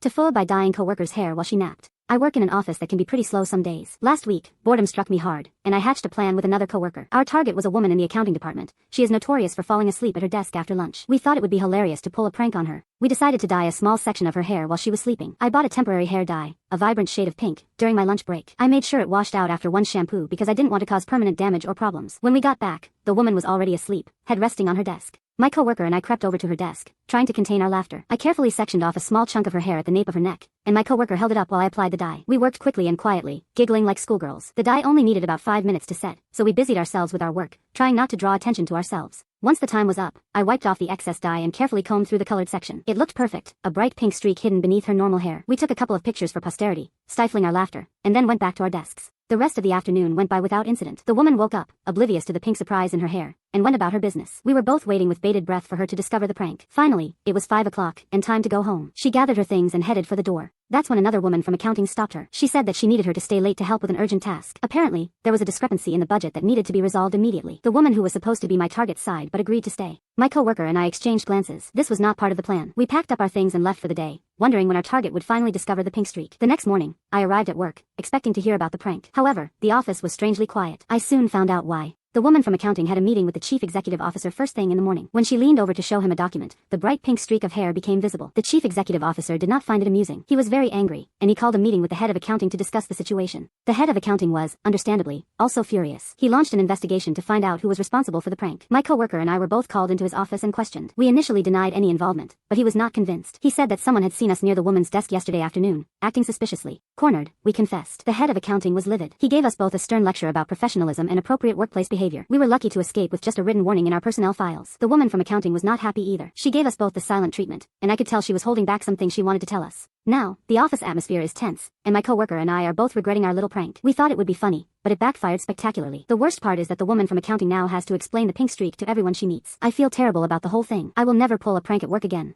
TIFU by dyeing coworker's hair while she napped. I work in an office that can be pretty slow some days. Last week, boredom struck me hard, and I hatched a plan with another coworker. Our target was a woman in the accounting department. She is notorious for falling asleep at her desk after lunch. We thought it would be hilarious to pull a prank on her. We decided to dye a small section of her hair while she was sleeping. I bought a temporary hair dye, a vibrant shade of pink, during my lunch break. I made sure it washed out after one shampoo because I didn't want to cause permanent damage or problems. When we got back, the woman was already asleep, head resting on her desk. My coworker and I crept over to her desk, trying to contain our laughter. I carefully sectioned off a small chunk of her hair at the nape of her neck, and my coworker held it up while I applied the dye. We worked quickly and quietly, giggling like schoolgirls. The dye only needed about 5 minutes to set, so we busied ourselves with our work, trying not to draw attention to ourselves. Once the time was up, I wiped off the excess dye and carefully combed through the colored section. It looked perfect, a bright pink streak hidden beneath her normal hair. We took a couple of pictures for posterity, stifling our laughter, and then went back to our desks. The rest of the afternoon went by without incident. The woman woke up, oblivious to the pink surprise in her hair, and went about her business. We were both waiting with bated breath for her to discover the prank. Finally, it was 5 o'clock, and time to go home. She gathered her things and headed for the door. That's when another woman from accounting stopped her. She said that she needed her to stay late to help with an urgent task. Apparently, there was a discrepancy in the budget that needed to be resolved immediately. The woman who was supposed to be my target sighed but agreed to stay. My coworker and I exchanged glances. This was not part of the plan. We packed up our things and left for the day, wondering when our target would finally discover the pink streak. The next morning, I arrived at work, expecting to hear about the prank. However, the office was strangely quiet. I soon found out why. The woman from accounting had a meeting with the chief executive officer first thing in the morning. When she leaned over to show him a document, the bright pink streak of hair became visible. The chief executive officer did not find it amusing. He was very angry, and he called a meeting with the head of accounting to discuss the situation. The head of accounting was, understandably, also furious. He launched an investigation to find out who was responsible for the prank. My coworker and I were both called into his office and questioned. We initially denied any involvement, but he was not convinced. He said that someone had seen us near the woman's desk yesterday afternoon, acting suspiciously. Cornered, we confessed. The head of accounting was livid. He gave us both a stern lecture about professionalism and appropriate workplace behavior. We were lucky to escape with just a written warning in our personnel files. The woman from accounting was not happy either. She gave us both the silent treatment, and I could tell she was holding back some things she wanted to tell us. Now, the office atmosphere is tense, and my coworker and I are both regretting our little prank. We thought it would be funny, but it backfired spectacularly. The worst part is that the woman from accounting now has to explain the pink streak to everyone she meets. I feel terrible about the whole thing. I will never pull a prank at work again.